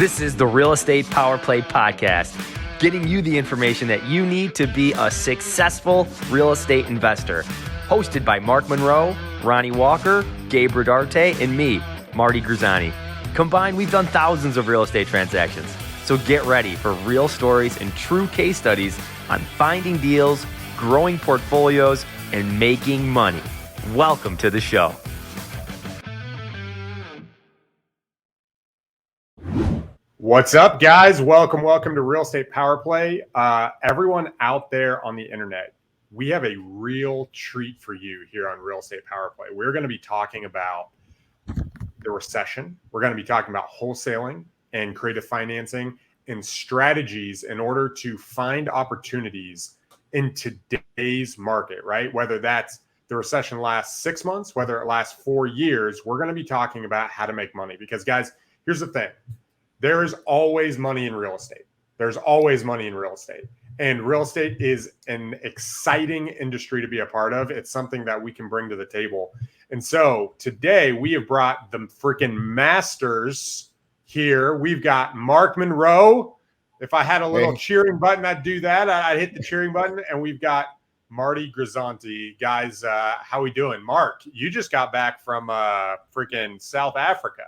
This is the Real Estate Power Play Podcast, getting you the information that you need to be a successful real estate investor. Hosted by Mark Monroe, Ronnie Walker, Gabe Rodarte, and me, Marty Grizzanti. Combined, we've done thousands of real estate transactions. So get ready for real stories and true case studies on finding deals, growing portfolios, and making money. Welcome to the show. What's up, guys? Welcome to Real Estate Power Play. Everyone out there on the internet, we have a real treat for you here on Real Estate Power Play. We're going to be talking about the recession. We're going to be talking about wholesaling and creative financing and strategies in order to find opportunities in today's market, right? Whether that's the recession lasts 6 months, whether it lasts 4 years, we're going to be talking about how to make money. Because, guys, here's the thing. There is always money in real estate. There's always money in real estate. And real estate is an exciting industry to be a part of. It's something that we can bring to the table. And so today we have brought the freaking masters here. We've got Mark Monroe. If I had a little cheering button, I'd do that. I'd hit the cheering button. And we've got Marty Grizzanti. Guys, how we doing? Mark, you just got back from freaking South Africa.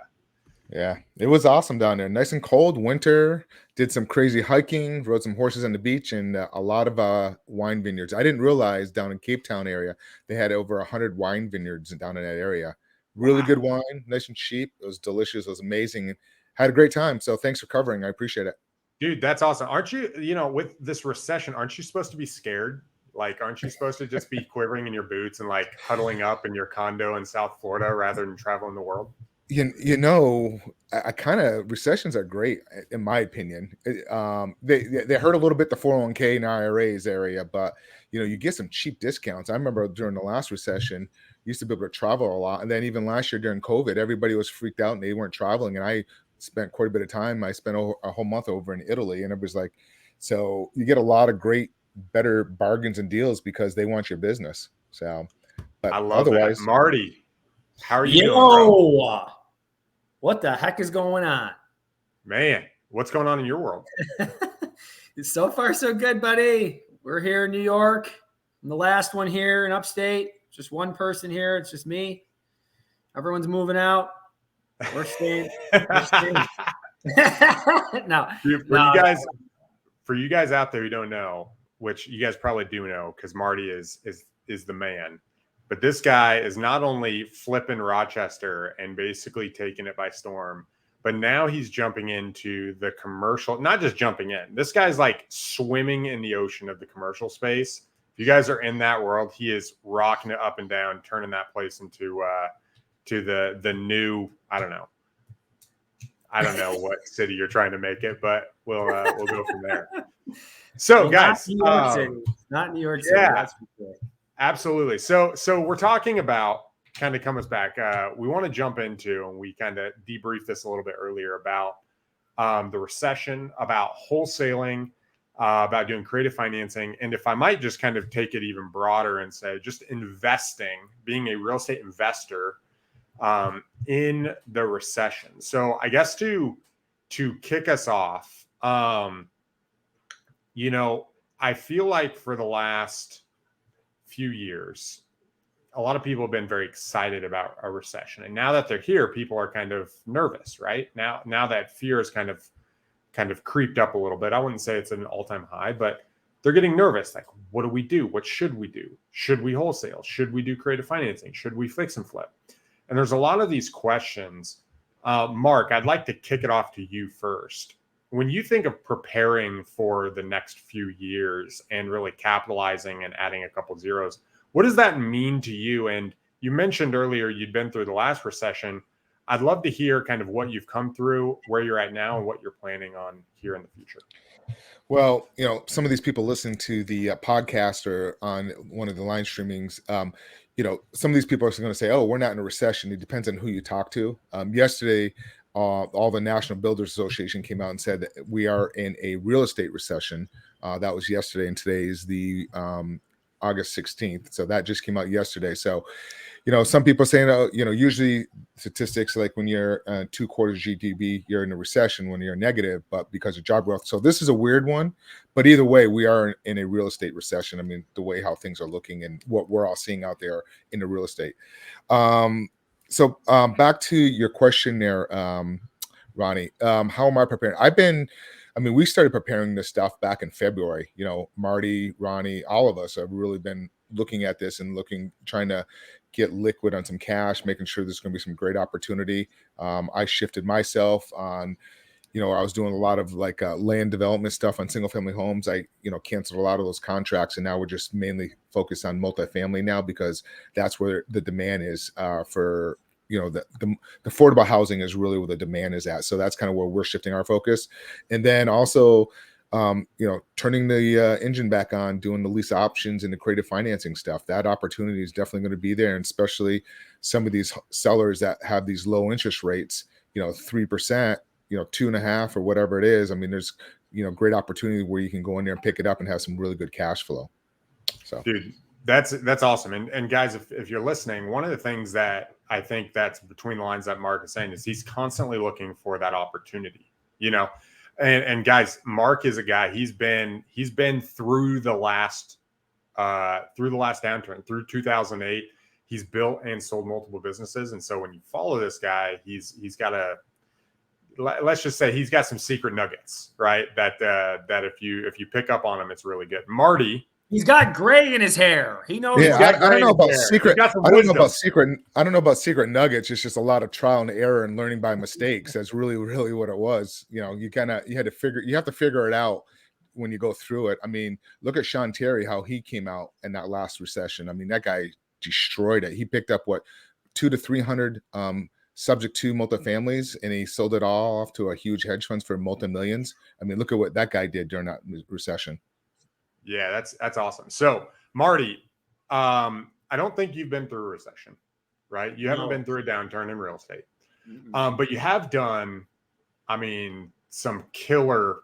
Yeah, it was awesome down there. Nice and cold, winter. Did some crazy hiking, rode some horses on the beach, and a lot of wine vineyards. I didn't realize down in Cape Town area, they had over 100 wine vineyards down in that area. Really good wine, nice and cheap. It was delicious. It was amazing. Had a great time. So thanks for covering. I appreciate it. Dude, that's awesome. Aren't you, with this recession, aren't you supposed to be scared? Like, aren't you supposed to just be quivering in your boots and like huddling up in your condo in South Florida rather than traveling the world? I kind of recessions are great in my opinion. They hurt a little bit the 401k and IRAs area, but you get some cheap discounts. I remember during the last recession, used to be able to travel a lot, and then even last year during COVID, everybody was freaked out and they weren't traveling, and I spent quite a bit of time. I spent a whole month over in Italy, and it was like, so you get a lot of great, better bargains and deals because they want your business. So, but I love otherwise, that. Marty, how are you doing, bro? What the heck is going on? Man, what's going on in your world? So far, so good, buddy. We're here in New York. I'm the last one here in upstate. Just one person here. It's just me. Everyone's moving out. We're staying. No. For you guys out there who don't know, which you guys probably do know because Marty is the man. But this guy is not only flipping Rochester and basically taking it by storm, but now he's jumping into the commercial, not just jumping in. This guy's like swimming in the ocean of the commercial space. If you guys are in that world, he is rocking it up and down, turning that place into to the new, I don't know what city you're trying to make it, but we'll go from there. So guys, not New York City. Yeah. That's for sure. Absolutely. So we're talking about kind of coming back. We want to jump into, and we kind of debriefed this a little bit earlier about the recession, about wholesaling, about doing creative financing. And if I might just kind of take it even broader and say just investing, being a real estate investor in the recession. So I guess to kick us off, I feel like for the last few years, a lot of people have been very excited about a recession, and now that they're here, people are kind of nervous, right? Now that fear is kind of creeped up a little bit. I wouldn't say it's an all-time high, but they're getting nervous. Like, what do we do? What should we do? Should we wholesale? Should we do creative financing? Should we fix and flip? And there's a lot of these questions. Mark, I'd like to kick it off to you first. When you think of preparing for the next few years and really capitalizing and adding a couple zeros, what does that mean to you? And you mentioned earlier you'd been through the last recession. I'd love to hear kind of what you've come through, where you're at now, and what you're planning on here in the future. Well, some of these people listening to the podcast or on one of the line streamings, some of these people are going to say, oh, we're not in a recession. It depends on who you talk to. Yesterday, all the National Builders Association came out and said that we are in a real estate recession. That was yesterday, and today is the August 16th. So that just came out yesterday. So, some people saying, usually statistics like when you're 2 quarters GDP, you're in a recession when you're negative, but because of job growth. So this is a weird one, but either way, we are in a real estate recession. I mean, the way how things are looking and what we're all seeing out there in the real estate. So back to your question there, Ronnie, how am I preparing? We started preparing this stuff back in February. Marty, Ronnie, all of us have really been looking at this and trying to get liquid on some cash, making sure there's going to be some great opportunity. I shifted myself on, I was doing a lot of land development stuff on single family homes. I, canceled a lot of those contracts, and now we're just mainly focused on multifamily now because that's where the demand is for, the affordable housing is really where the demand is at. So that's kind of where we're shifting our focus. And then also, turning the engine back on, doing the lease options and the creative financing stuff. That opportunity is definitely going to be there. And especially some of these sellers that have these low interest rates, 3%, 2.5% or whatever it is. There's, great opportunity where you can go in there and pick it up and have some really good cash flow. So, dude, that's awesome. And guys, if you're listening, one of the things that I think that's between the lines that Mark is saying is he's constantly looking for that opportunity, and guys, Mark is a guy, he's been through the last downturn, through 2008. He's built and sold multiple businesses. And so when you follow this guy, he's got let's just say he's got some secret nuggets, right? That if you pick up on him, it's really good. Marty, he's got gray in his hair. He knows. Yeah, I don't know about secret. I don't know about secret nuggets. It's just a lot of trial and error and learning by mistakes. That's really, really what it was. You have to figure it out when you go through it. Look at Sean Terry, how he came out in that last recession. That guy destroyed it. He picked up 200 to 300 subject to multifamilies, and he sold it all off to a huge hedge funds for multi-millions. Look at what that guy did during that recession. Yeah, that's awesome. So, Marty, I don't think you've been through a recession, right? You haven't been through a downturn in real estate, but you have done, some killer.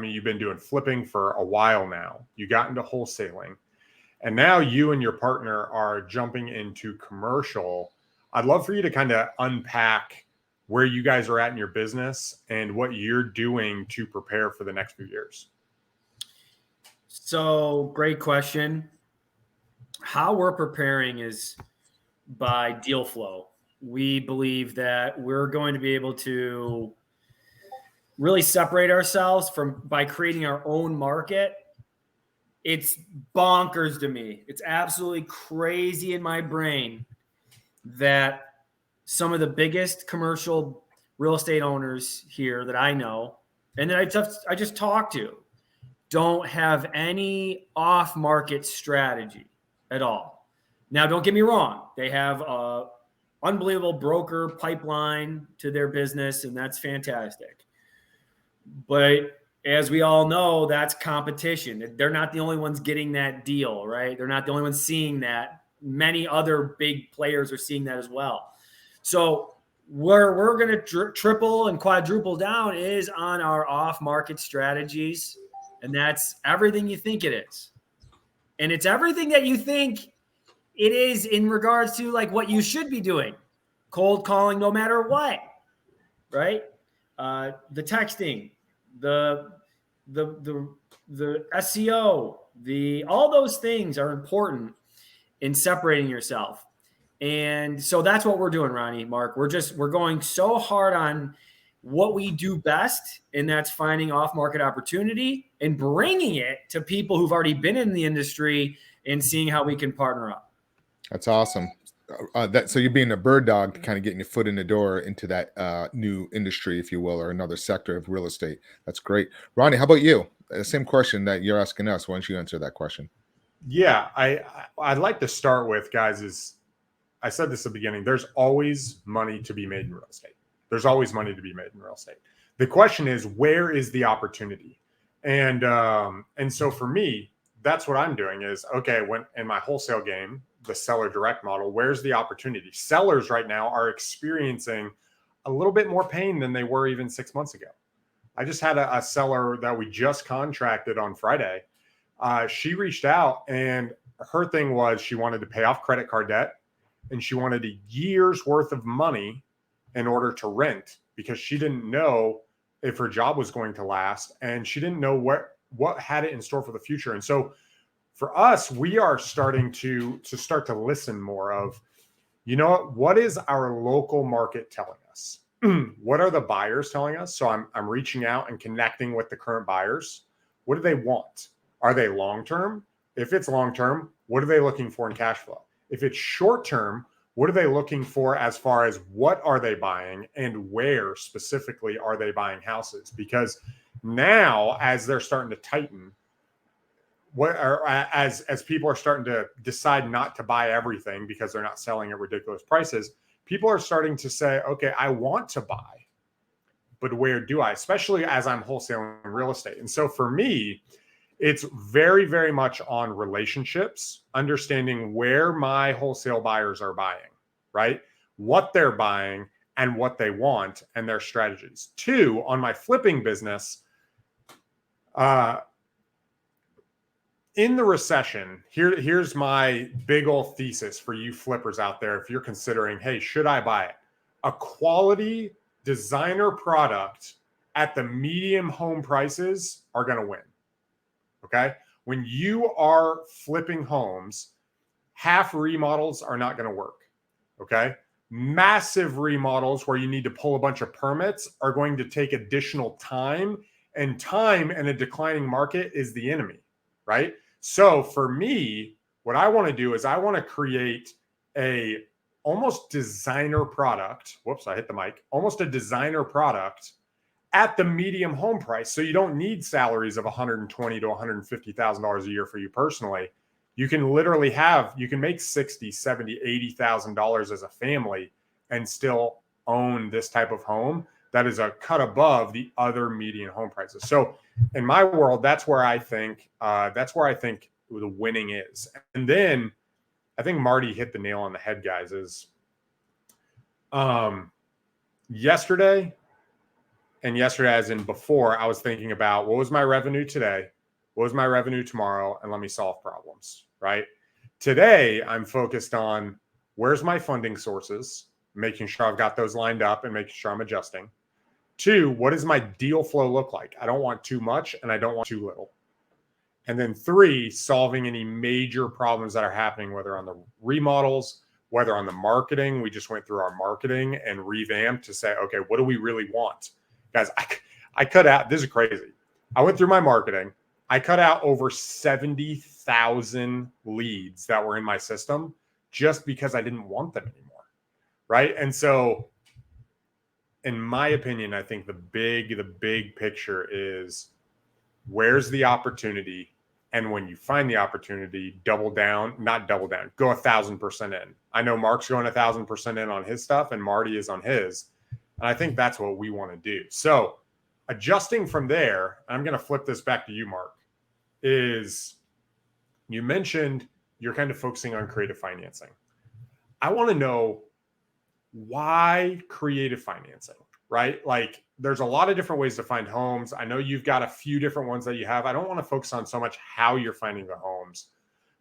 You've been doing flipping for a while now. You got into wholesaling, and now you and your partner are jumping into commercial. I'd love for you to kind of unpack where you guys are at in your business and what you're doing to prepare for the next few years. So, great question. How we're preparing is by deal flow. We believe that we're going to be able to really separate ourselves by creating our own market. It's bonkers to me. It's absolutely crazy in my brain that some of the biggest commercial real estate owners here that I know and that I just talked to don't have any off-market strategy at all. Now, don't get me wrong. They have a unbelievable broker pipeline to their business, and that's fantastic. But as we all know, that's competition. They're not the only ones getting that deal, right? They're not the only ones seeing that. Many other big players are seeing that as well. So where we're going to triple and quadruple down is on our off-market strategies. And that's everything you think it is. And it's everything that you think it is in regards to what you should be doing. Cold calling no matter what, right? The texting, the SEO, all those things are important in separating yourself. And so that's what we're doing, Ronnie, Mark. We're going so hard on what we do best, and that's finding off-market opportunity and bringing it to people who've already been in the industry and seeing how we can partner up. That's awesome. So you're being a bird dog, kind of getting your foot in the door into that new industry, if you will, or another sector of real estate. That's great. Ronnie, how about you? Same question that you're asking us. Why don't you answer that question? Yeah, I'd like to start with, guys, is I said this at the beginning, there's always money to be made in real estate. There's always money to be made in real estate. The question is, where is the opportunity? And so for me, that's what I'm doing is, okay, when in my wholesale game, the seller direct model, where's the opportunity? Sellers right now are experiencing a little bit more pain than they were even 6 months ago. I just had a seller that we just contracted on Friday. She reached out and her thing was she wanted to pay off credit card debt, and she wanted a year's worth of money in order to rent, because she didn't know if her job was going to last, and she didn't know what had it in store for the future. And so for us, we are starting to listen more of, what is our local market telling us? What are the buyers telling us? So I'm reaching out and connecting with the current buyers. What do they want? Are they long-term? If it's long-term, what are they looking for in cash flow? If it's short-term, what are they looking for as far as what are they buying and where specifically are they buying houses? Because now, as they're starting to tighten, as people are starting to decide not to buy everything because they're not selling at ridiculous prices, people are starting to say, okay, I want to buy, but where do I? Especially as I'm wholesaling real estate. And so for me, it's very, very much on relationships, understanding where my wholesale buyers are buying, right? What they're buying and what they want and their strategies. 2, on my flipping business, in the recession, here's my big old thesis for you flippers out there. If you're considering, hey, should I buy it? A quality designer product at the medium home prices are going to win. Okay. When you are flipping homes, half remodels are not going to work. Okay. Massive remodels where you need to pull a bunch of permits are going to take additional time, and time in a declining market is the enemy, right? So for me, what I want to do is I want to create a almost designer product. Whoops, I hit the mic. Almost a designer product at the medium home price. So you don't need salaries of $120,000 to $150,000 a year for you personally. You can literally you can make $60,000, $70,000, $80,000 as a family and still own this type of home that is a cut above the other median home prices. So in my world, that's where I think the winning is. And then I think Marty hit the nail on the head, guys, is yesterday as in before, I was thinking about what was my revenue today, what was my revenue tomorrow, and let me solve problems, right? Today, I'm focused on where's my funding sources, making sure I've got those lined up and making sure I'm adjusting. 2, what does my deal flow look like? I don't want too much and I don't want too little. And then 3, solving any major problems that are happening, whether on the remodels, whether on the marketing. We just went through our marketing and revamped to say, okay, what do we really want? Guys, I cut out, this is crazy. I went through my marketing. I cut out over 70,000 leads that were in my system just because I didn't want them anymore, right? And so in my opinion, I think the big picture is where's the opportunity? And when you find the opportunity, not double down, go 1,000% in. I know Mark's going 1,000% in on his stuff and Marty is on his. And I think that's what we want to do. So adjusting from there, I'm going to flip this back to you, Mark, is you mentioned you're kind of focusing on creative financing. I want to know why creative financing, right? Like there's a lot of different ways to find homes. I know you've got a few different ones that you have. I don't want to focus on so much how you're finding the homes,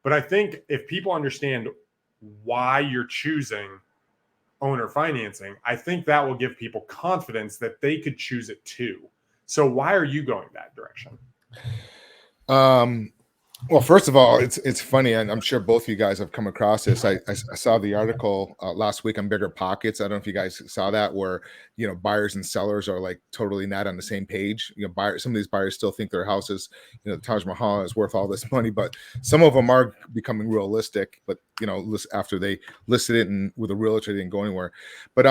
but I think if people understand why you're choosing owner financing, I think that will give people confidence that they could choose it too. So why are you going that direction? Well, first of all, it's funny, and I'm sure both of you guys have come across this. I saw the article last week on Bigger Pockets. I don't know if you guys saw that, where buyers and sellers are like totally not on the same page. Some of these buyers still think their houses, the Taj Mahal is worth all this money, but some of them are becoming realistic. But after they listed it and with a realtor, they didn't go anywhere. But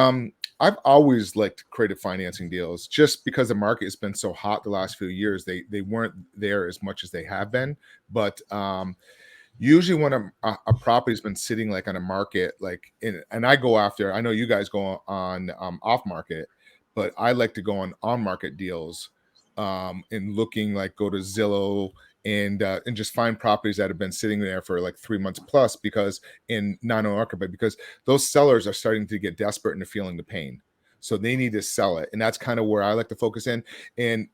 I've always liked creative financing deals just because the market has been so hot the last few years. They weren't there as much as they have been. But usually when a property's been sitting like on a market, and I go after, I know you guys go on off market, but I like to go on market deals and looking go to Zillow and just find properties that have been sitting there for like 3 months plus, because in non-market, but because those sellers are starting to get desperate and they're feeling the pain. So they need to sell it. And that's kind of where I like to focus in. And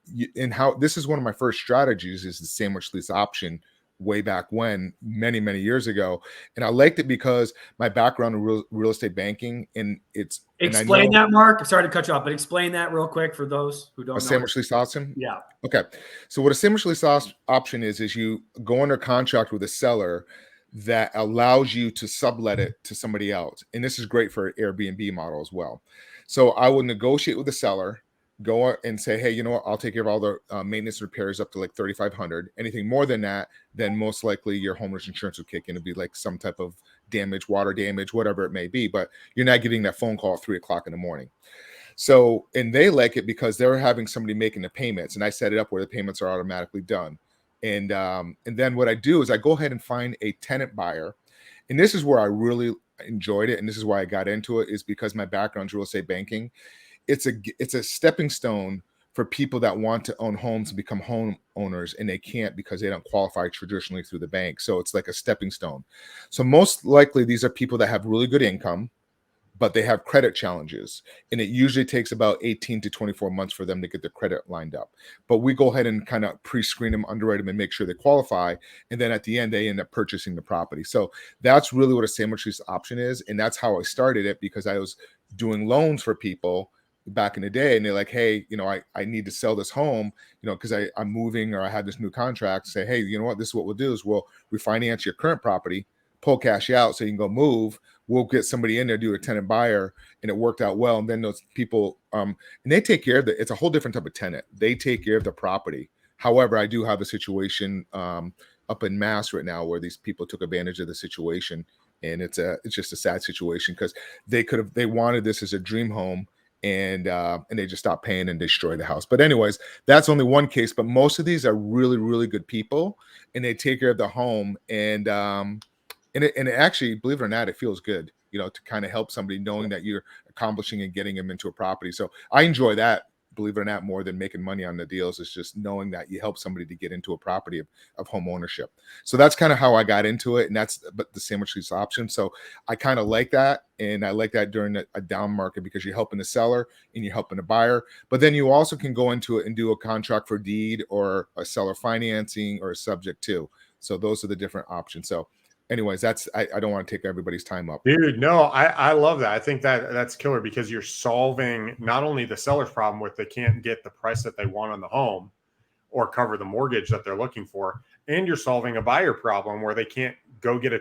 how this is one of my first strategies is the sandwich lease option way back when, many, many years ago. And I liked it because my background in real estate banking, and explain that, Mark. Sorry to cut you off, but explain that real quick for those who don't know. A sandwich lease option? Yeah. Okay. So what a sandwich lease option is you go under contract with a seller that allows you to sublet it to somebody else. And this is great for an Airbnb model as well. So I will negotiate with the seller, go and say, hey, you know what? I'll take care of all the maintenance repairs up to like $3,500. Anything more than that, then most likely your homeowner's insurance will kick in. It'd be like some type of damage, water damage, whatever it may be. But you're not getting that phone call at 3:00 in the morning. So, and they like it because they're having somebody making the payments, and I set it up where the payments are automatically done. And then what I do is I go ahead and find a tenant buyer. And this is where I really enjoyed it. And this is why I got into it, is because my background is real estate banking. It's a stepping stone for people that want to own homes and become homeowners, and they can't because they don't qualify traditionally through the bank. So it's like a stepping stone. So most likely these are people that have really good income, but they have credit challenges. And it usually takes about 18 to 24 months for them to get their credit lined up. But we go ahead and kind of pre-screen them, underwrite them, and make sure they qualify. And then at the end, they end up purchasing the property. So that's really what a sandwich lease option is. And that's how I started it, because I was doing loans for people back in the day. And they're like, hey, you know, I need to sell this home, you know, because I'm moving, or I have this new contract. Say, hey, you know what, this is what we'll do is we'll refinance your current property, pull cash out so you can go move. We'll get somebody in there, do a tenant buyer, and it worked out well. And then those people, and they take care of it's a whole different type of tenant. They take care of the property. However, I do have a situation up in Mass right now where these people took advantage of the situation, and it's just a sad situation because they wanted this as a dream home, and they just stopped paying and destroyed the house. But anyways, that's only one case. But most of these are really, really good people, and they take care of the home, and it actually, believe it or not, it feels good, you know, to kind of help somebody knowing that you're accomplishing and getting them into a property. So I enjoy that, believe it or not, more than making money on the deals. It's just knowing that you help somebody to get into a property of home ownership. So that's kind of how I got into it. And that's the sandwich lease option. So I kind of like that. And I like that during a down market, because you're helping the seller and you're helping the buyer. But then you also can go into it and do a contract for deed, or a seller financing, or a subject to. So those are the different options. So anyways, I don't want to take everybody's time up. Dude, no, I love that. I think that's killer, because you're solving not only the seller's problem with they can't get the price that they want on the home or cover the mortgage that they're looking for, and you're solving a buyer problem where they can't go get a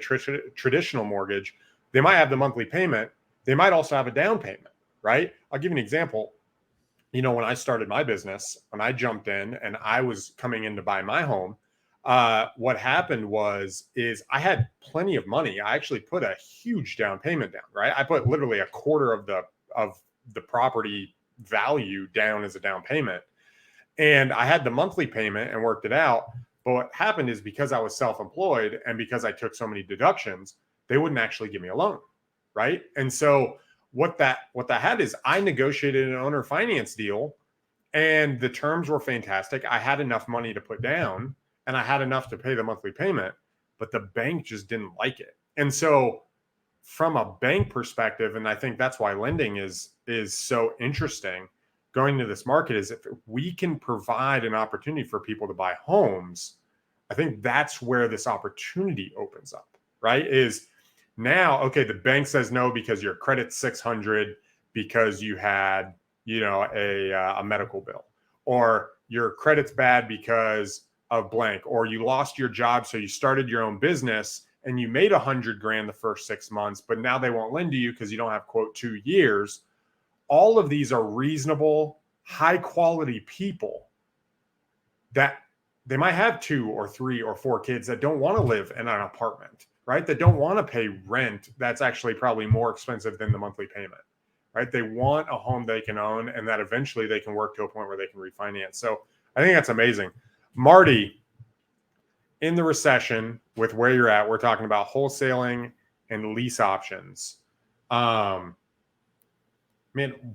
traditional mortgage. They might have the monthly payment. They might also have a down payment, right? I'll give you an example. You know, when I started my business, when I jumped in and I was coming in to buy my home, what happened is I had plenty of money. I actually put a huge down payment down, right? I put literally a quarter of the property value down as a down payment. And I had the monthly payment and worked it out. But what happened is, because I was self-employed and because I took so many deductions, they wouldn't actually give me a loan, right? And so what that had is, I negotiated an owner finance deal, and the terms were fantastic. I had enough money to put down, and I had enough to pay the monthly payment, but the bank just didn't like it. And so from a bank perspective, and I think that's why lending is so interesting going to this market, is if we can provide an opportunity for people to buy homes, I think that's where this opportunity opens up, right? Is now, okay, the bank says no because your credit's 600 because you had, you know, a medical bill, or your credit's bad because of blank, or you lost your job, so you started your own business and you made $100,000 the first 6 months, but now they won't lend to you because you don't have, quote, 2 years. All of these are reasonable, high quality people that they might have 2 or 3 or 4 kids that don't want to live in an apartment, right? That don't want to pay rent that's actually probably more expensive than the monthly payment, right? They want a home they can own, and that eventually they can work to a point where they can refinance. So I think that's amazing. Marty, in the recession, with where you're at, we're talking about wholesaling and lease options. Man,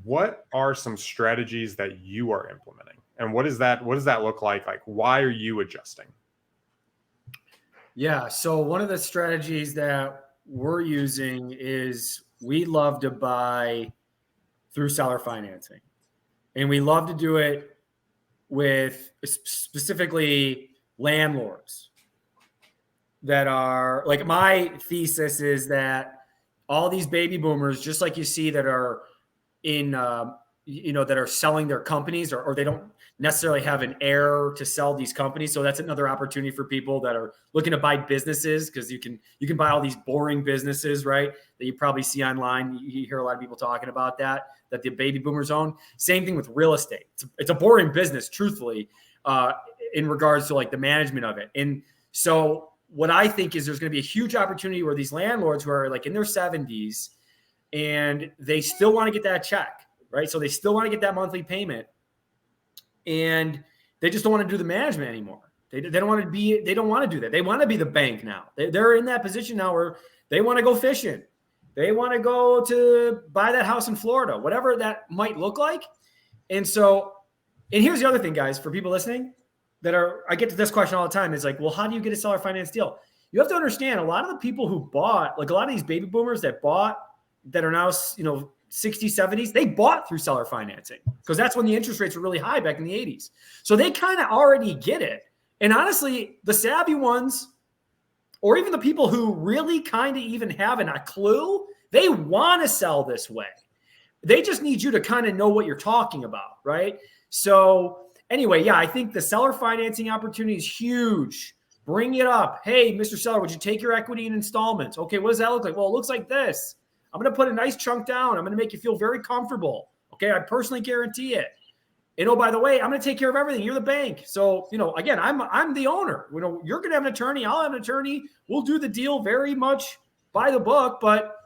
what are some strategies that you are implementing, and what does that look like? Like, why are you adjusting? Yeah. So one of the strategies that we're using is we love to buy through seller financing, and we love to do it with specifically landlords. that are like, my thesis is that all these baby boomers, just like you see that are in, that are selling their companies, or they don't necessarily have an heir to sell these companies. So that's another opportunity for people that are looking to buy businesses, because you can buy all these boring businesses, right? That you probably see online. You hear a lot of people talking about that the baby boomers own. Same thing with real estate. It's a boring business, truthfully, in regards to like the management of it. And so what I think is there's going to be a huge opportunity where these landlords who are like in their 70s and they still want to get that check, right? So they still want to get that monthly payment, and they just don't want to do the management anymore. They don't want to do that. They want to be the bank now. They're in that position now where they want to go fishing. They want to go to buy that house in Florida, whatever that might look like. And here's the other thing, guys, for people listening I get to this question all the time. It's like, well, how do you get a seller finance deal? You have to understand, a lot of the people who bought, like a lot of these baby boomers that are now, 60s, 70s, they bought through seller financing, because that's when the interest rates were really high back in the 80s. So they kind of already get it. And honestly, the savvy ones, or even the people who really kind of even haven't a clue, they want to sell this way. They just need you to kind of know what you're talking about, right? So anyway, yeah, I think the seller financing opportunity is huge. Bring it up. Hey, Mr. Seller, would you take your equity in installments? Okay, what does that look like? Well, it looks like this. I'm going to put a nice chunk down. I'm going to make you feel very comfortable. Okay, I personally guarantee it. And oh, by the way, I'm going to take care of everything. You're the bank. So, again, I'm the owner. You're going to have an attorney. I'll have an attorney. We'll do the deal very much by the book. But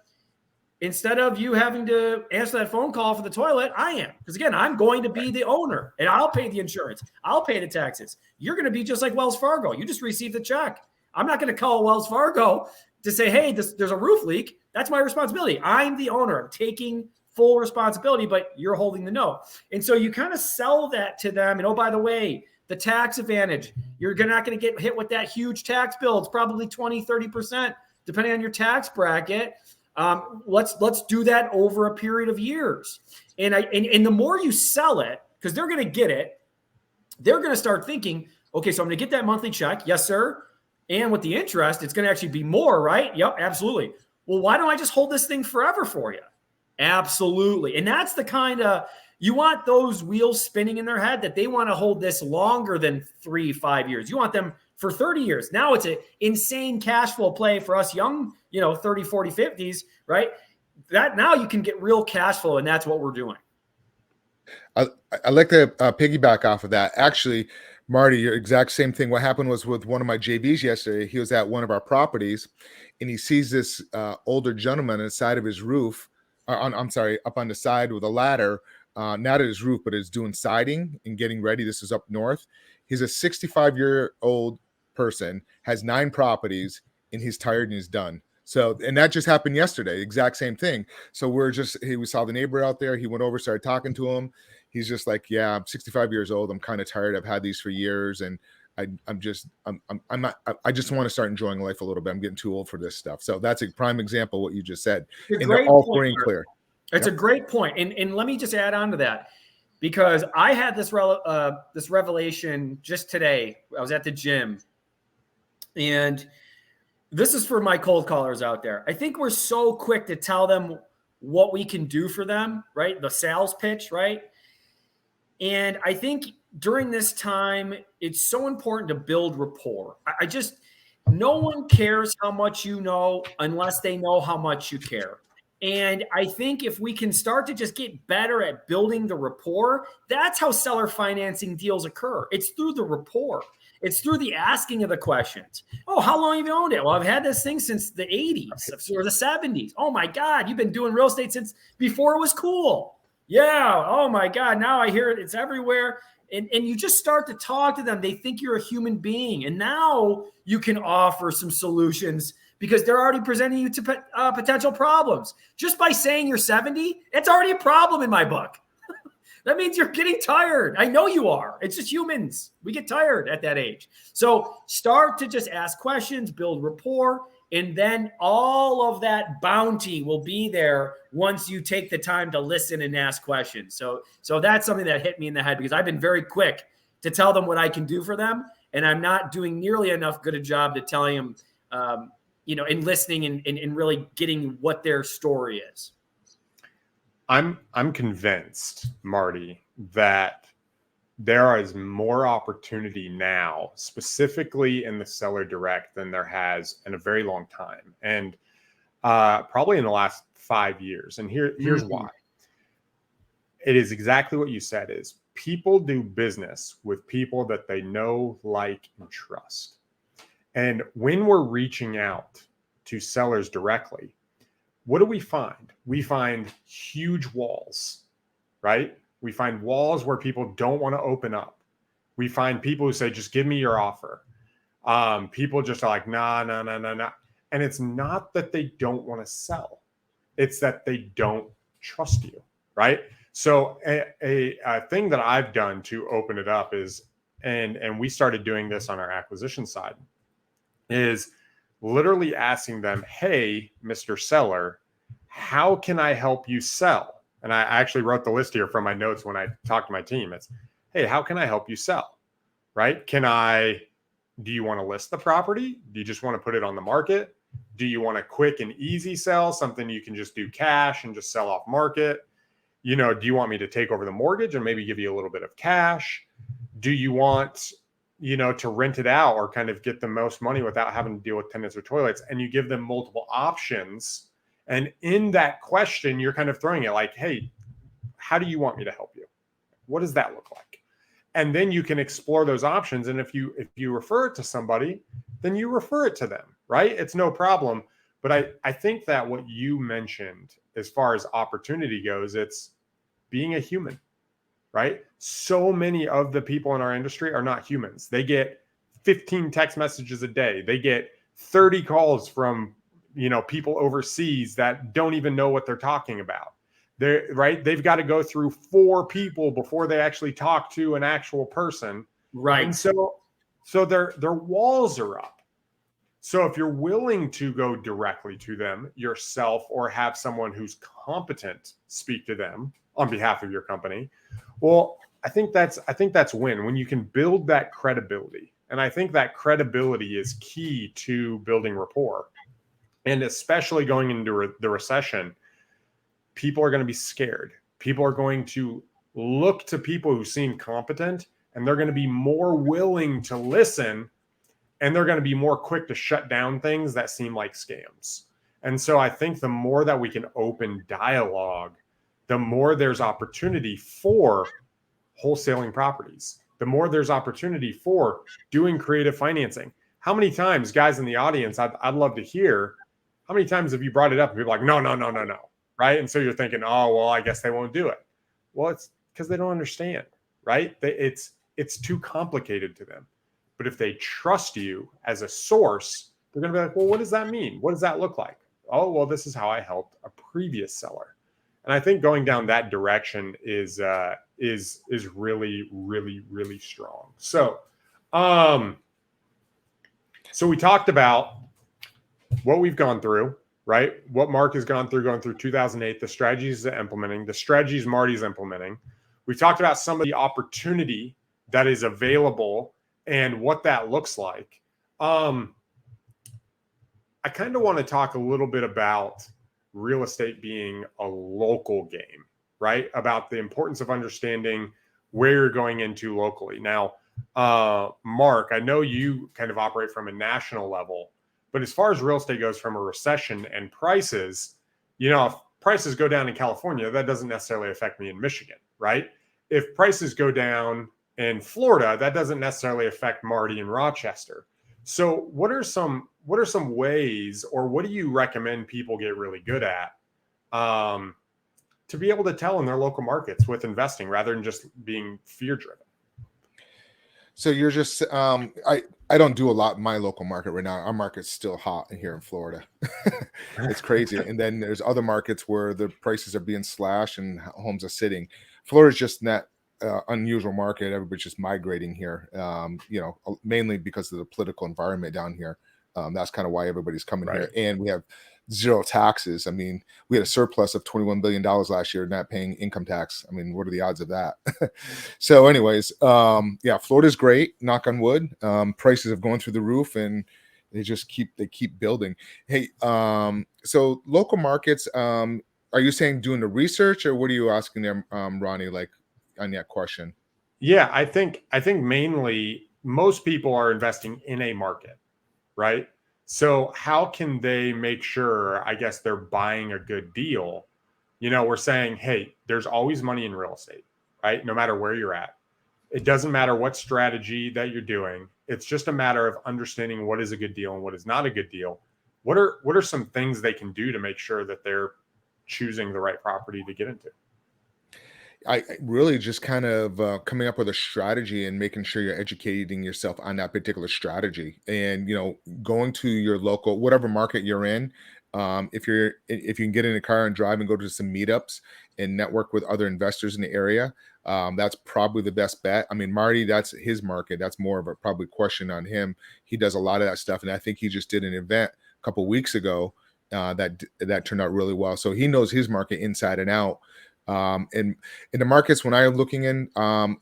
instead of you having to answer that phone call for the toilet, I am. Because again, I'm going to be the owner, and I'll pay the insurance. I'll pay the taxes. You're going to be just like Wells Fargo. You just received the check. I'm not going to call Wells Fargo to say, hey, there's a roof leak. That's my responsibility. I'm the owner. I'm taking full responsibility, but you're holding the note. And so you kind of sell that to them. And oh, by the way, the tax advantage, you're not going to get hit with that huge tax bill. It's probably 20, 30%, depending on your tax bracket. Let's do that over a period of years. And the more you sell it, because they're going to get it, they're going to start thinking, okay, so I'm going to get that monthly check. Yes, sir. And with the interest, it's going to actually be more, right? Yep, absolutely. Well, why don't I just hold this thing forever for you? Absolutely. And that's the kind of, you want those wheels spinning in their head that they want to hold this longer than 3-5 years. You want them for 30 years. Now it's an insane cash flow play for us young, 30, 40, 50s, right? That now you can get real cash flow, and that's what we're doing. I like to piggyback off of that. Actually, Marty, your exact same thing. What happened was with one of my JVs yesterday. He was at one of our properties, and he sees this older gentleman on the side of his roof. Up on the side with a ladder, not at his roof, but is doing siding and getting ready. This is up north. He's a 65-year-old person, has 9 properties, and he's tired and he's done. So, and that just happened yesterday, exact same thing. So we saw the neighbor out there. He went over, started talking to him. He's just like, yeah, I'm 65 years old. I'm kind of tired. I've had these for years. And I just want to start enjoying life a little bit. I'm getting too old for this stuff. So that's a prime example of what you just said. And they're all free and clear. It's a great point. And let me just add on to that, because I had this revelation just today. I was at the gym, and this is for my cold callers out there. I think we're so quick to tell them what we can do for them, right? The sales pitch, right? And I think during this time, it's so important to build rapport. No one cares how much you know unless they know how much you care. And I think if we can start to just get better at building the rapport, that's how seller financing deals occur. It's through the rapport. It's through the asking of the questions. Oh, how long have you owned it? Well, I've had this thing since the 80s or the 70s. Oh my God, you've been doing real estate since before it was cool. Yeah. Oh my God. Now I hear it. It's everywhere. And you just start to talk to them. They think you're a human being. And now you can offer some solutions because they're already presenting you to potential problems. Just by saying you're 70, it's already a problem in my book. That means you're getting tired. I know you are. It's just humans. We get tired at that age. So start to just ask questions, build rapport, and then all of that bounty will be there once you take the time to listen and ask questions. So that's something that hit me in the head because I've been very quick to tell them what I can do for them, and I'm not doing nearly enough good a job to telling them in listening and really getting what their story is? I'm convinced, Marty, that there is more opportunity now, specifically in the seller direct, than there has in a very long time, and probably in the last 5 years. And here's why. It is exactly what you said: is people do business with people that they know, like, and trust. And when we're reaching out to sellers directly, what do we find? We find huge walls, right? We find walls where people don't want to open up. We find people who say, just give me your offer. People just are like, nah. And it's not that they don't want to sell. It's that they don't trust you, right? So a thing that I've done to open it up is, and we started doing this on our acquisition side, is literally asking them, hey, Mr. Seller, how can I help you sell? And I actually wrote the list here from my notes when I talked to my team. It's, hey, how can I help you sell? Right? Do you want to list the property? Do you just want to put it on the market? Do you want a quick and easy sell, something you can just do cash and just sell off market? Do you want me to take over the mortgage and maybe give you a little bit of cash? Do you want, to rent it out or kind of get the most money without having to deal with tenants or toilets? And you give them multiple options. And in that question, you're kind of throwing it like, hey, how do you want me to help you? What does that look like? And then you can explore those options. And if you refer it to somebody, then you refer it to them, right? It's no problem. But I think that what you mentioned as far as opportunity goes, it's being a human, right? So many of the people in our industry are not humans. They get 15 text messages a day. They get 30 calls from, people overseas that don't even know what they're talking about. They've got to go through 4 people before they actually talk to an actual person. Right. And so their walls are up. So if you're willing to go directly to them yourself or have someone who's competent speak to them on behalf of your company, well, I think that's when you can build that credibility. And I think that credibility is key to building rapport. And especially going into the recession, people are going to be scared. People are going to look to people who seem competent, and they're going to be more willing to listen, and they're going to be more quick to shut down things that seem like scams. And so I think the more that we can open dialogue, the more there's opportunity for wholesaling properties, the more there's opportunity for doing creative financing. How many times, guys in the audience, I'd love to hear, how many times have you brought it up and people are like, no, right? And so you're thinking, oh, well, I guess they won't do it. Well, it's because they don't understand, right? It's too complicated to them. But if they trust you as a source, they're going to be like, well, what does that mean? What does that look like? Oh, well, this is how I helped a previous seller. And I think going down that direction is really, really, really strong. So we talked about what we've gone through, right? What Mark has gone through going through 2008, the strategies he's implementing, the strategies Marty's implementing. We talked about some of the opportunity that is available and what that looks like. I kind of want to talk a little bit about real estate being a local game, right? About the importance of understanding where you're going into locally. Now, Mark, I know you kind of operate from a national level, but as far as real estate goes, from a recession and prices, if prices go down in California, that doesn't necessarily affect me in Michigan, right? If prices go down in Florida, that doesn't necessarily affect Marty in Rochester. So what are some ways, or what do you recommend people get really good at to be able to tell in their local markets with investing rather than just being fear driven? So you're just I don't do a lot in my local market right now. Our market's still hot here in Florida. It's crazy. And then there's other markets where the prices are being slashed and homes are sitting. Florida's just that unusual market. Everybody's just migrating here, mainly because of the political environment down here. That's kind of why everybody's coming here. And we have zero taxes. I mean, we had a surplus of $21 billion last year, not paying income tax. I mean, what are the odds of that? So anyways, Florida's great, knock on wood. Prices have gone through the roof, and they keep building. Hey, so local markets, are you saying doing the research, or what are you asking them, Ronnie, like on that question? Yeah, I think mainly most people are investing in a market, right? So how can they make sure, I guess, they're buying a good deal? We're saying, hey, there's always money in real estate, right? No matter where you're at. It doesn't matter what strategy that you're doing. It's just a matter of understanding what is a good deal and what is not a good deal. What are some things they can do to make sure that they're choosing the right property to get into? I really just kind of coming up with a strategy and making sure you're educating yourself on that particular strategy, and going to your local whatever market you're in. If you can get in a car and drive and go to some meetups and network with other investors in the area, that's probably the best bet. I mean, Marty, that's his market. That's more of a probably question on him. He does a lot of that stuff, and I think he just did an event a couple weeks ago that turned out really well. So he knows his market inside and out. And in the markets when I'm looking in,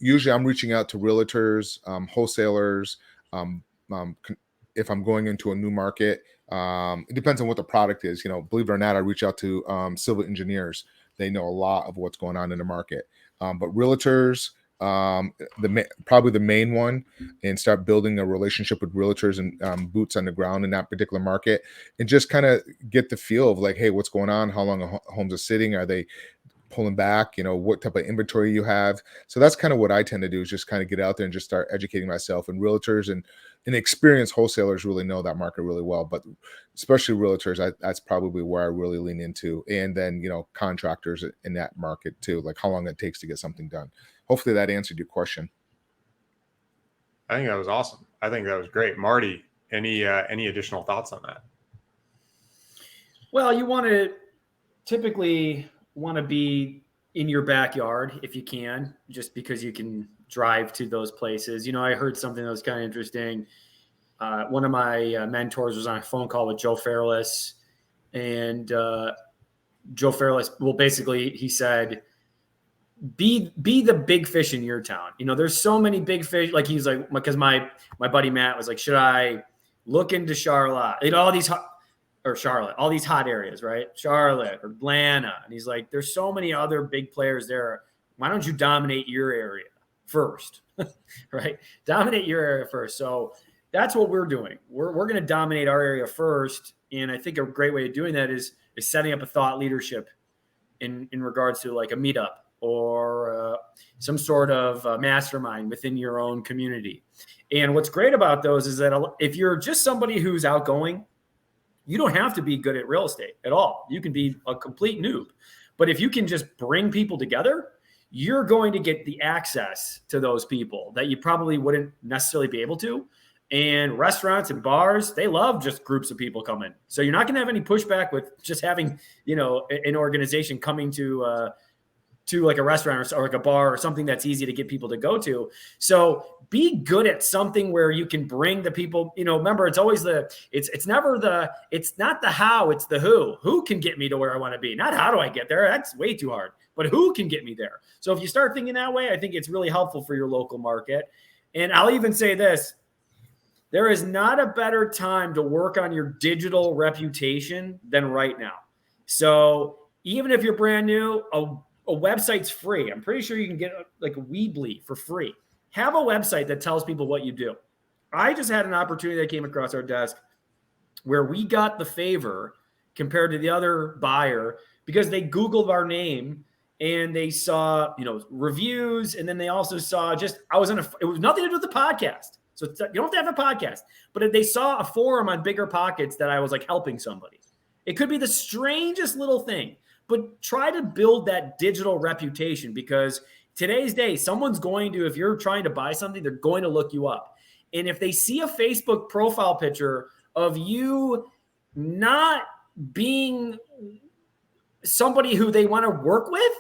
usually I'm reaching out to realtors, wholesalers. If I'm going into a new market, it depends on what the product is. Believe it or not, I reach out to civil engineers. They know a lot of what's going on in the market. But realtors, probably the main one, and start building a relationship with realtors and boots on the ground in that particular market, and just kind of get the feel of like, hey, what's going on? How long homes are sitting? Are they pulling back, what type of inventory you have. So that's kind of what I tend to do, is just kind of get out there and just start educating myself. And realtors and experienced wholesalers really know that market really well, but especially realtors, that's probably where I really lean into. And then, contractors in that market too, like how long it takes to get something done. Hopefully that answered your question. I think that was awesome. I think that was great. Marty, any additional thoughts on that? Well, you typically want to be in your backyard if you can, just because you can drive to those places. I heard something that was kind of interesting. One of my mentors was on a phone call with Joe Fairless, and Joe Fairless, well, basically he said, be the big fish in your town. There's so many big fish. Like he's like, because my buddy Matt was like, should I look into Charlotte? Charlotte, all these hot areas, right? Charlotte or Atlanta. And he's like, there's so many other big players there. Why don't you dominate your area first? Right? Dominate your area first. So that's what we're doing. We're going to dominate our area first. And I think a great way of doing that is setting up a thought leadership in regards to like a meetup or some sort of mastermind within your own community. And what's great about those is that if you're just somebody who's outgoing, you don't have to be good at real estate at all. You can be a complete noob. But if you can just bring people together, you're going to get the access to those people that you probably wouldn't necessarily be able to. And restaurants and bars, they love just groups of people coming. So you're not going to have any pushback with just having, an organization coming to like a restaurant or like a bar or something that's easy to get people to go to. So be good at something where you can bring the people, remember, it's always it's not the how, it's the who. Who can get me to where I want to be? Not how do I get there? That's way too hard. But who can get me there? So if you start thinking that way, I think it's really helpful for your local market. And I'll even say this, there is not a better time to work on your digital reputation than right now. So even if you're brand new, a website's free. I'm pretty sure you can get like a Weebly for free. Have a website that tells people what you do. I just had an opportunity that came across our desk where we got the favor compared to the other buyer because they Googled our name and they saw, reviews. And then they also saw it was nothing to do with the podcast. So you don't have to have a podcast, but they saw a forum on Bigger Pockets that I was like helping somebody. It could be the strangest little thing. But try to build that digital reputation, because today's day, someone's going to, if you're trying to buy something, they're going to look you up. And if they see a Facebook profile picture of you not being somebody who they want to work with,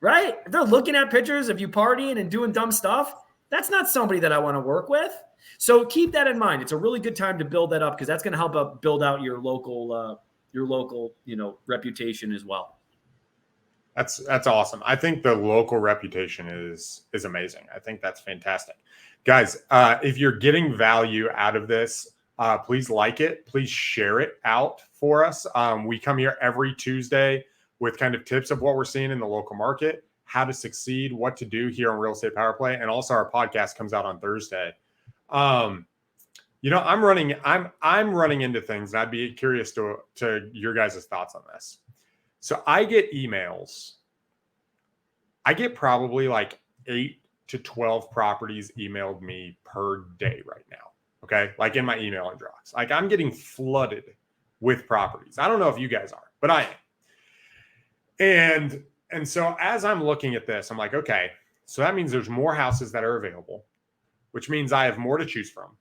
right? If they're looking at pictures of you partying and doing dumb stuff, that's not somebody that I want to work with. So keep that in mind. It's a really good time to build that up, because that's going to help build out your local reputation as well. That's awesome. I think the local reputation is amazing. I think that's fantastic. Guys, if you're getting value out of this, Please like it. Please share it out for us. We come here every Tuesday with kind of tips of what we're seeing in the local market, how to succeed, what to do here on Real Estate Power Play. And also our podcast comes out on Thursday. I'm running into things, and I'd be curious to your guys' thoughts on this. So I get emails. I get probably like 8 to 12 properties emailed me per day right now. Okay. Like in my email inbox, like I'm getting flooded with properties. I don't know if you guys are, but I am. And so as I'm looking at this, I'm like, okay, so that means there's more houses that are available, which means I have more to choose from,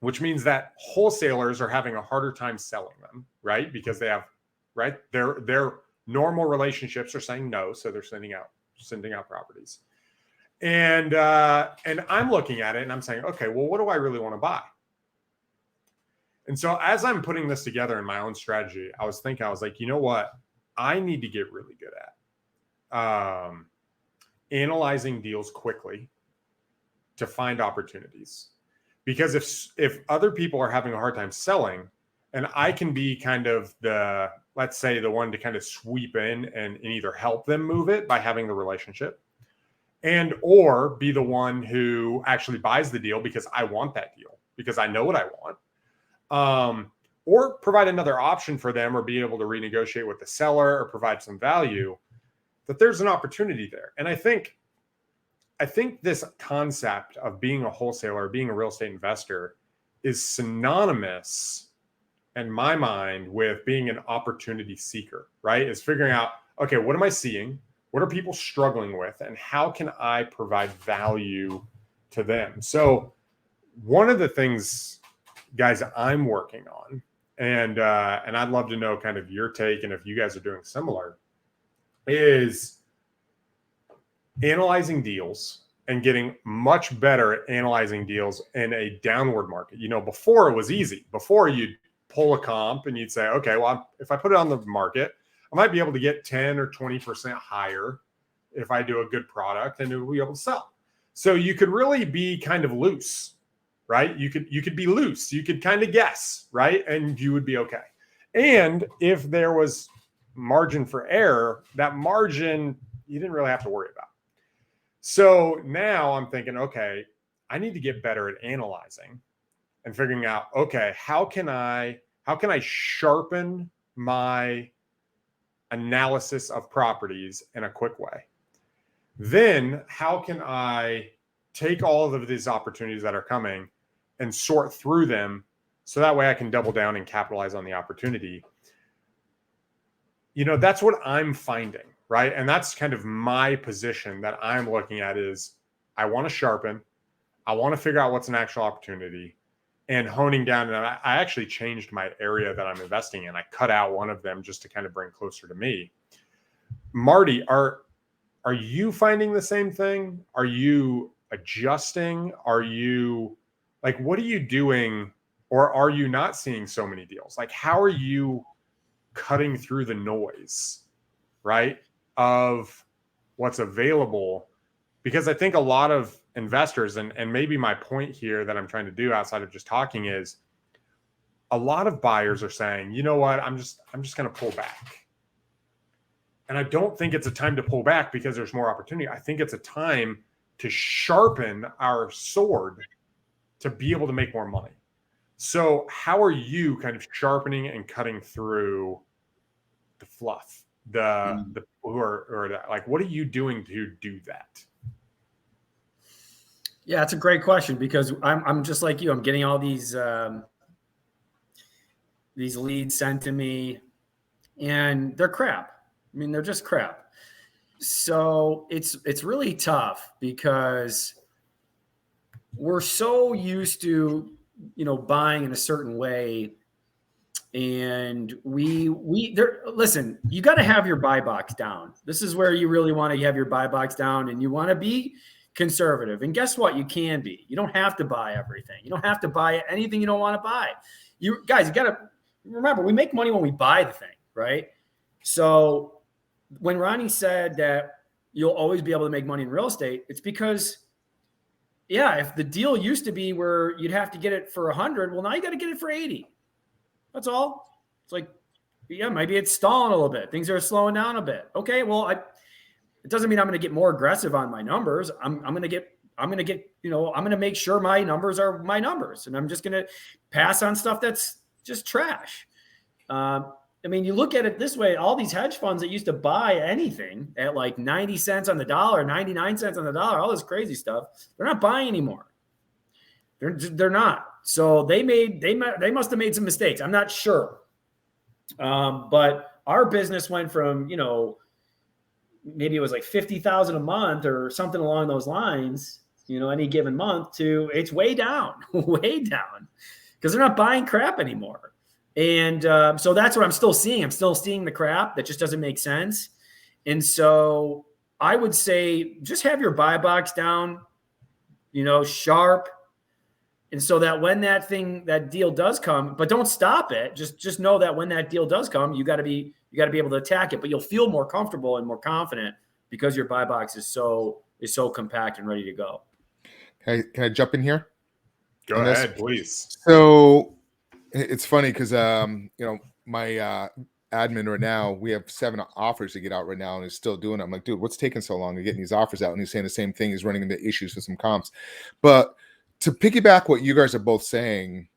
which means that wholesalers are having a harder time selling them, right? Because they have, right, their normal relationships are saying no, so they're sending out properties. And I'm looking at it and I'm saying, okay, well, what do I really want to buy? And so as I'm putting this together in my own strategy, I was like, you know what? I need to get really good at analyzing deals quickly to find opportunities. Because if other people are having a hard time selling, and I can be kind of let's say the one to kind of sweep in and either help them move it by having the relationship, and or be the one who actually buys the deal because I want that deal, because I know what I want, or provide another option for them, or be able to renegotiate with the seller or provide some value, that there's an opportunity there. And I think this concept of being a wholesaler, being a real estate investor, is synonymous in my mind with being an opportunity seeker, right? Is figuring out, okay, what am I seeing? What are people struggling with? And how can I provide value to them? So one of the things, guys, I'm working on, and I'd love to know kind of your take, and if you guys are doing similar, is analyzing deals and getting much better at analyzing deals in a downward market. You know, before it was easy. Before you'd pull a comp and you'd say, okay, well, if I put it on the market, I might be able to get 10 or 20% higher if I do a good product, and it will be able to sell. So you could really be kind of loose, right? You could be loose. You could kind of guess, right? And you would be okay. And if there was margin for error, that margin you didn't really have to worry about. So now I'm thinking, okay, I need to get better at analyzing and figuring out, okay, how can I sharpen my analysis of properties in a quick way? Then how can I take all of these opportunities that are coming and sort through them so that way I can double down and capitalize on the opportunity? You know, that's what I'm finding, right? And that's kind of my position that I'm looking at is I want to sharpen. I want to figure out what's an actual opportunity and honing down. And I actually changed my area that I'm investing in. I cut out one of them just to kind of bring closer to me. Marty, are you finding the same thing? Are you adjusting? Are you like, what are you doing? Or are you not seeing so many deals? Like, how are you cutting through the noise, right, of what's available? Because I think a lot of investors, and maybe my point here that I'm trying to do outside of just talking is a lot of buyers are saying, you know what, I'm just going to pull back. And I don't think it's a time to pull back because there's more opportunity. I think it's a time to sharpen our sword to be able to make more money. So how are you kind of sharpening and cutting through the fluff, the people who are like, what are you doing to do that? Yeah, it's a great question because I'm just like you. I'm getting all these leads sent to me, and they're crap. I mean, they're just crap. So it's really tough because we're so used to, buying in a certain way. And listen, you got to have your buy box down. This is where you really want to have your buy box down, and you want to be conservative. And guess what? You can be. You don't have to buy everything. You don't have to buy anything you don't want to buy. You guys, you got to remember, we make money when we buy the thing, right? So when Ronnie said that you'll always be able to make money in real estate, it's because yeah, if the deal used to be where you'd have to get it for 100, well, now you got to get it for 80. That's all. It's like, yeah, maybe it's stalling a little bit. Things are slowing down a bit. Okay, well, it doesn't mean I'm going to get more aggressive on my numbers. I'm going to get, I'm going to make sure my numbers are my numbers, and I'm just going to pass on stuff that's just trash. I mean, you look at it this way, all these hedge funds that used to buy anything at like 90 cents on the dollar, 99 cents on the dollar, all this crazy stuff, they're not buying anymore. They're not. So they must have made some mistakes. I'm not sure. But our business went from, maybe it was like 50,000 a month or something along those lines, any given month, to it's way down, because they're not buying crap anymore. And so that's what I'm still seeing. I'm still seeing the crap that just doesn't make sense. And so I would say just have your buy box down, sharp. And so that when that deal does come, but don't stop it. Just know that when that deal does come, you got to be able to attack it, but you'll feel more comfortable and more confident because your buy box is so compact and ready to go. Can I jump in here? Go ahead, please. So it's funny because my admin right now, we have 7 offers to get out right now, and he's still doing it. I'm like, dude, what's taking so long to getting these offers out? And he's saying the same thing. He's running into issues with some comps. But to piggyback what you guys are both saying,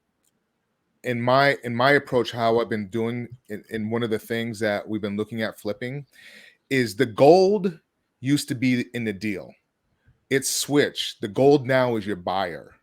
in my approach, how I've been doing, in one of the things that we've been looking at flipping, is the gold used to be in the deal. It's switched. The gold now is your buyer.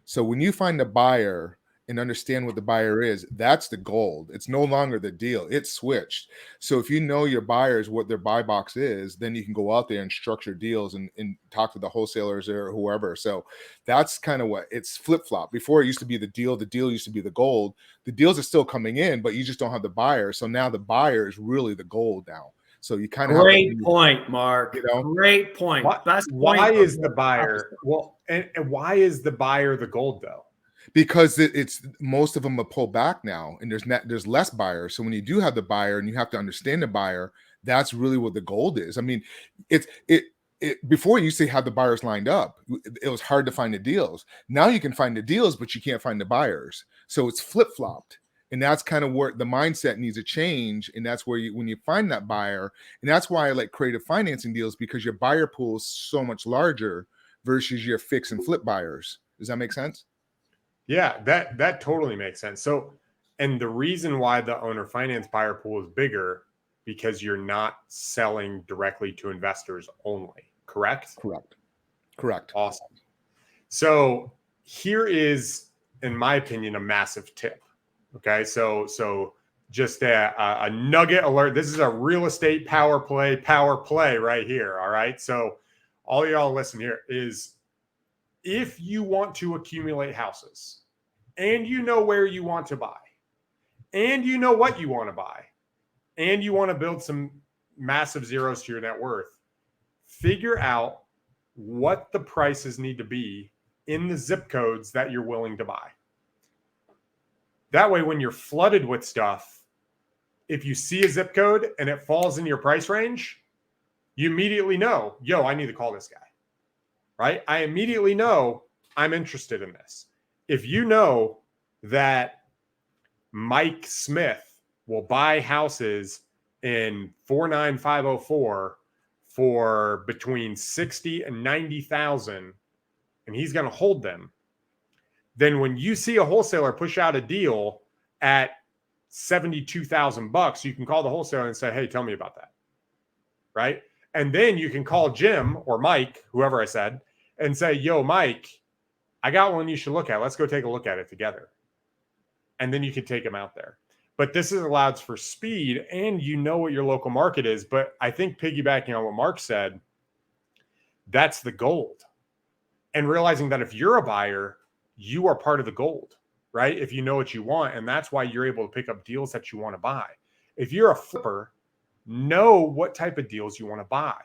So when you find a buyer and understand what the buyer is, that's the gold. It's no longer the deal. It's switched. So if you know your buyers, what their buy box is, then you can go out there and structure deals and talk to the wholesalers or whoever. So that's kind of what it's flip-flop. Before it used to be the deal used to be the gold. The deals are still coming in, but you just don't have the buyer. So now the buyer is really the gold now. So you kind of great point, Mark. Great point. Why is the buyer and why is the buyer the gold though? Because it's most of them are pulled back now, and there's less buyers. So when you do have the buyer and you have to understand the buyer, that's really what the gold is. I mean, it before you used to have the buyers lined up, it was hard to find the deals. Now you can find the deals, but you can't find the buyers. So it's flip-flopped. And that's kind of where the mindset needs to change. And that's where when you find that buyer, and that's why I like creative financing deals, because your buyer pool is so much larger versus your fix and flip buyers. Does that make sense? Yeah, that totally makes sense. So, and the reason why the owner finance buyer pool is bigger, because you're not selling directly to investors only, correct? Correct. Awesome. So here is, in my opinion, a massive tip. Okay, so just a nugget alert. This is a real estate power play right here. All right. So all y'all listen here is, if you want to accumulate houses and you know where you want to buy and you know what you want to buy and you want to build some massive zeros to your net worth, figure out what the prices need to be in the zip codes that you're willing to buy. That way, when you're flooded with stuff, if you see a zip code and it falls in your price range, you immediately know, I need to call this guy. Right? I immediately know I'm interested in this. If you know that Mike Smith will buy houses in 49504 for between 60 and 90,000, and he's going to hold them, then when you see a wholesaler push out a deal at $72,000, you can call the wholesaler and say, hey, tell me about that. Right? And then you can call Jim or Mike, whoever I said, and say, yo, Mike, I got one you should look at. Let's go take a look at it together. And then you can take them out there. But this allows for speed, and you know what your local market is. But I think piggybacking on what Mark said, that's the gold. And realizing that if you're a buyer, you are part of the gold, right? If you know what you want, and that's why you're able to pick up deals that you want to buy. If you're a flipper, know what type of deals you want to buy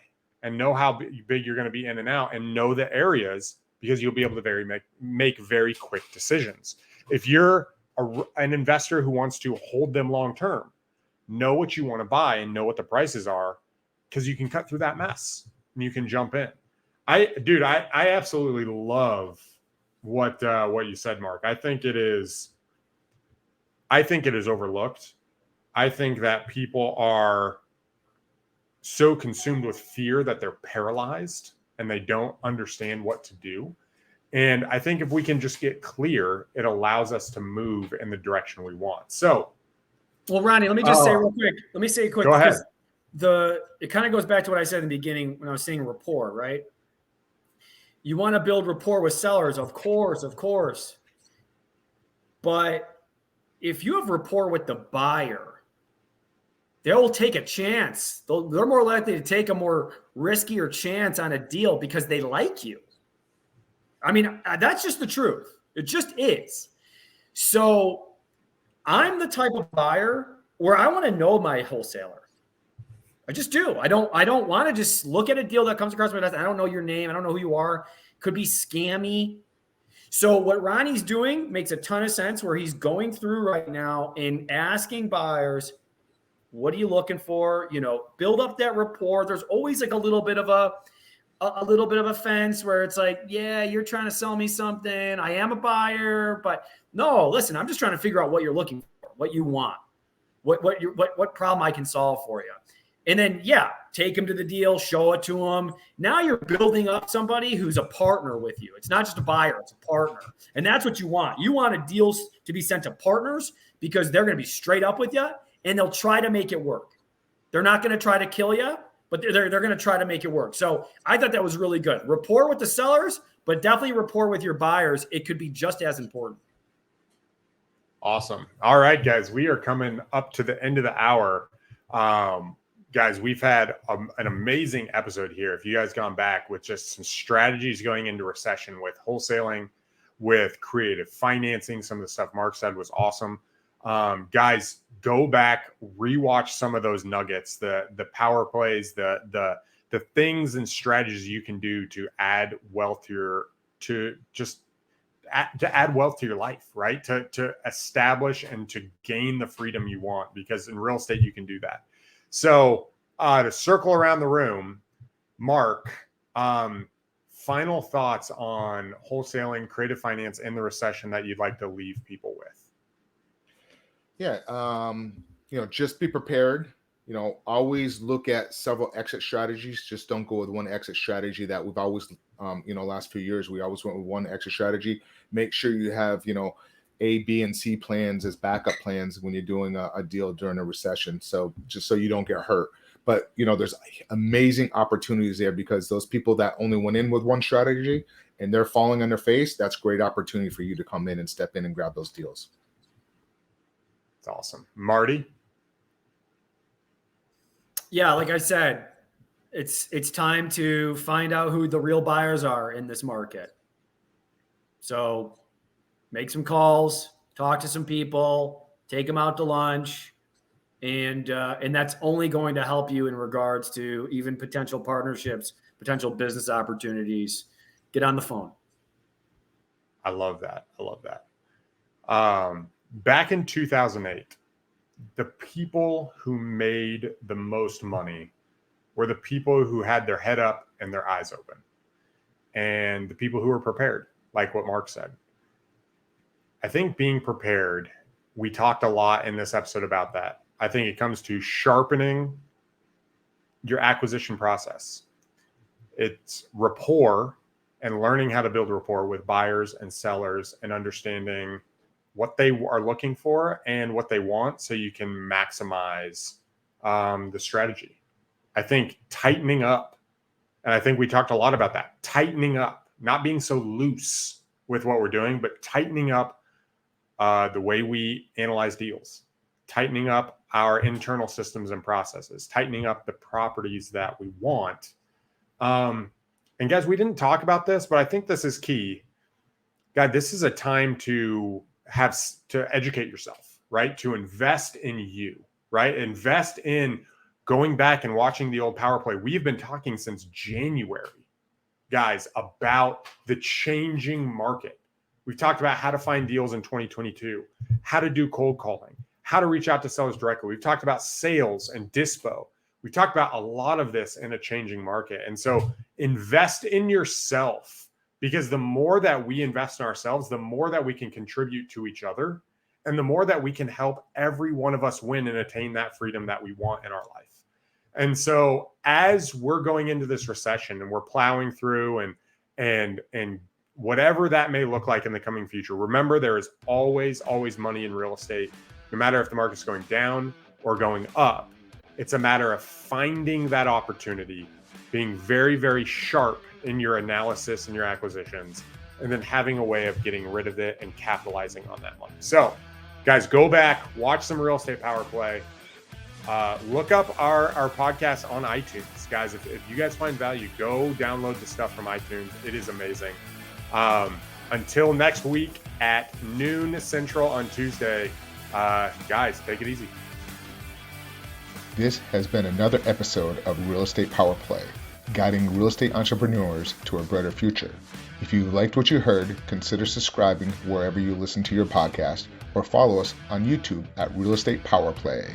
and know how big you're going to be in and out, and know the areas, because you'll be able to make very quick decisions. If you're an investor who wants to hold them long term, know what you want to buy and know what the prices are, because you can cut through that mess and you can jump in. I absolutely love what you said, Mark. I think it is overlooked. I think that people are so consumed with fear that they're paralyzed and they don't understand what to do. And I think if we can just get clear, it allows us to move in the direction we want. So, well, Ronnie, let me just say real quick. Let me say it quick. Go ahead. It kind of goes back to what I said in the beginning when I was saying rapport, right? You want to build rapport with sellers, of course. But if you have rapport with the buyer, they'll take a chance. They're more likely to take a more riskier chance on a deal because they like you. I mean, that's just the truth. It just is. So I'm the type of buyer where I want to know my wholesaler. I just do. I don't want to just look at a deal that comes across my desk. I don't know your name. I don't know who you are. Could be scammy. So what Ronnie's doing makes a ton of sense, where he's going through right now and asking buyers, what are you looking for? You know, build up that rapport. There's always like a little bit of a fence where it's like, yeah, you're trying to sell me something. I am a buyer, but no, listen, I'm just trying to figure out what you're looking for, what you want, what problem I can solve for you. And then, yeah, take them to the deal, show it to them. Now you're building up somebody who's a partner with you. It's not just a buyer, it's a partner. And that's what you want. You want deals to be sent to partners because they're going to be straight up with you and they'll try to make it work. They're not going to try to kill you, but they're going to try to make it work. So I thought that was really good. Rapport with the sellers, but definitely rapport with your buyers. It could be just as important. Awesome. All right, guys, we are coming up to the end of the hour. Guys, we've had an amazing episode here. If you guys gone back with just some strategies going into recession with wholesaling, with creative financing, some of the stuff Mark said was awesome. Guys, go back, rewatch some of those nuggets, the power plays, the things and strategies you can do to add wealth to add wealth to your life, right? To establish and to gain the freedom you want, because in real estate you can do that. So to circle around the room, Mark, final thoughts on wholesaling, creative finance, and the recession that you'd like to leave people with. Yeah, just be prepared. Always look at several exit strategies. Just don't go with one exit strategy that we've always, last few years, we always went with one exit strategy. Make sure you have, A, B, and C plans as backup plans when you're doing a deal during a recession. So just so you don't get hurt. But, there's amazing opportunities there, because those people that only went in with one strategy and they're falling on their face, that's great opportunity for you to come in and step in and grab those deals. It's awesome. Marty? Yeah, like I said, it's time to find out who the real buyers are in this market. So make some calls, talk to some people, take them out to lunch, and that's only going to help you in regards to even potential partnerships, potential business opportunities. Get on the phone. I love that. Back in 2008, the people who made the most money were the people who had their head up and their eyes open, and the people who were prepared, like what Mark said. I think being prepared, we talked a lot in this episode about that. I think it comes to sharpening your acquisition process. It's rapport and learning how to build rapport with buyers and sellers and understanding what they are looking for and what they want, so you can maximize the strategy. I think tightening up, and I think we talked a lot about that, tightening up, not being so loose with what we're doing, but tightening up the way we analyze deals, tightening up our internal systems and processes, tightening up the properties that we want. And guys, we didn't talk about this, but I think this is key. God, this is a time to educate yourself, right? To invest in you, right? Invest in going back and watching the old power play. We've been talking since January, guys, about the changing market. We've talked about how to find deals in 2022, how to do cold calling, how to reach out to sellers directly. We've talked about sales and dispo. We talked about a lot of this in a changing market. And so invest in yourself, because the more that we invest in ourselves, the more that we can contribute to each other, and the more that we can help every one of us win and attain that freedom that we want in our life. And so as we're going into this recession and we're plowing through and whatever that may look like in the coming future, remember there is always money in real estate, no matter if the market's going down or going up. It's a matter of finding that opportunity, being very, very sharp in your analysis and your acquisitions, and then having a way of getting rid of it and capitalizing on that money. So guys, go back, watch some Real Estate Power Play. Look up our podcast on iTunes. Guys, if you guys find value, go download the stuff from iTunes. It is amazing. Until next week at noon Central on Tuesday, guys, take it easy. This has been another episode of Real Estate Power Play, guiding real estate entrepreneurs to a brighter future. If you liked what you heard, consider subscribing wherever you listen to your podcast, or follow us on YouTube at Real Estate Power Play.